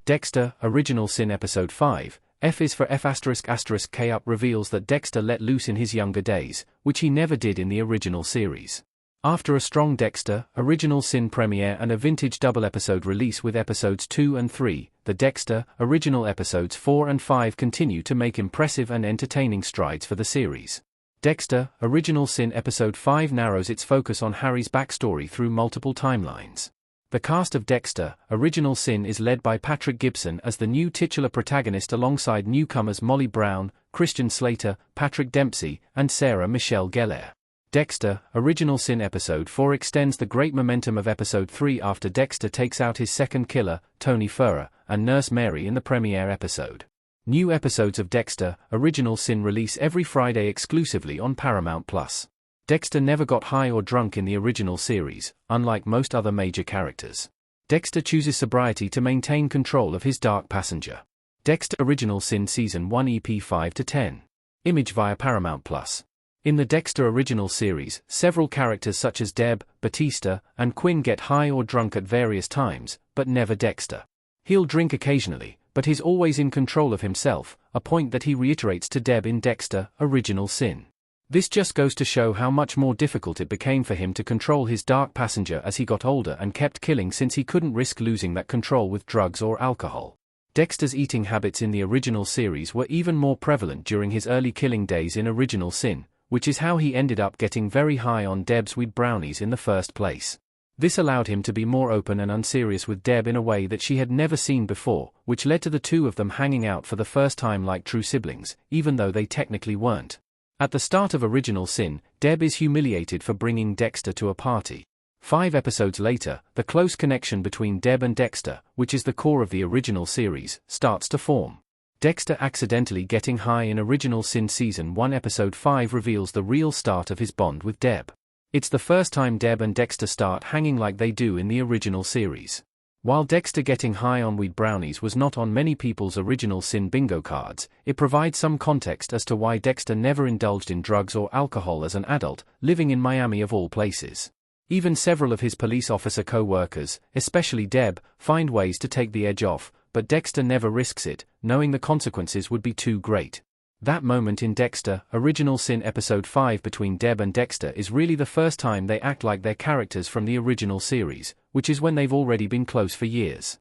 Dexter, Original Sin Episode 5, F is for F***K up reveals that Dexter let loose in his younger days, which he never did in the original series. After a strong Dexter, Original Sin premiere and a vintage double episode release with episodes 2 and 3, the Dexter, Original episodes 4 and 5 continue to make impressive and entertaining strides for the series. Dexter, Original Sin Episode 5 narrows its focus on Harry's backstory through multiple timelines. The cast of Dexter, Original Sin is led by Patrick Gibson as the new titular protagonist alongside newcomers Molly Brown, Christian Slater, Patrick Dempsey, and Sarah Michelle Gellar. Dexter, Original Sin Episode 4 extends the great momentum of Episode 3 after Dexter takes out his second killer, Tony Furrer, and Nurse Mary in the premiere episode. New episodes of Dexter, Original Sin release every Friday exclusively on Paramount+. Dexter never got high or drunk in the original series, unlike most other major characters. Dexter chooses sobriety to maintain control of his dark passenger. Dexter Original Sin Season 1 EP 5-10. Image via Paramount+. In the Dexter original series, several characters such as Deb, Batista, and Quinn get high or drunk at various times, but never Dexter. He'll drink occasionally, but he's always in control of himself, a point that he reiterates to Deb in Dexter, Original Sin. This just goes to show how much more difficult it became for him to control his dark passenger as he got older and kept killing since he couldn't risk losing that control with drugs or alcohol. Dexter's eating habits in the original series were even more prevalent during his early killing days in Original Sin, which is how he ended up getting very high on Deb's weed brownies in the first place. This allowed him to be more open and unserious with Deb in a way that she had never seen before, which led to the two of them hanging out for the first time like true siblings, even though they technically weren't. At the start of Original Sin, Deb is humiliated for bringing Dexter to a party. 5 episodes later, the close connection between Deb and Dexter, which is the core of the original series, starts to form. Dexter accidentally getting high in Original Sin Season 1 Episode 5 reveals the real start of his bond with Deb. It's the first time Deb and Dexter start hanging like they do in the original series. While Dexter getting high on weed brownies was not on many people's Original Sin bingo cards, it provides some context as to why Dexter never indulged in drugs or alcohol as an adult, living in Miami of all places. Even several of his police officer co-workers, especially Deb, find ways to take the edge off, but Dexter never risks it, knowing the consequences would be too great. That moment in Dexter, Original Sin Episode 5 between Deb and Dexter is really the first time they act like their characters from the original series, which is when they've already been close for years.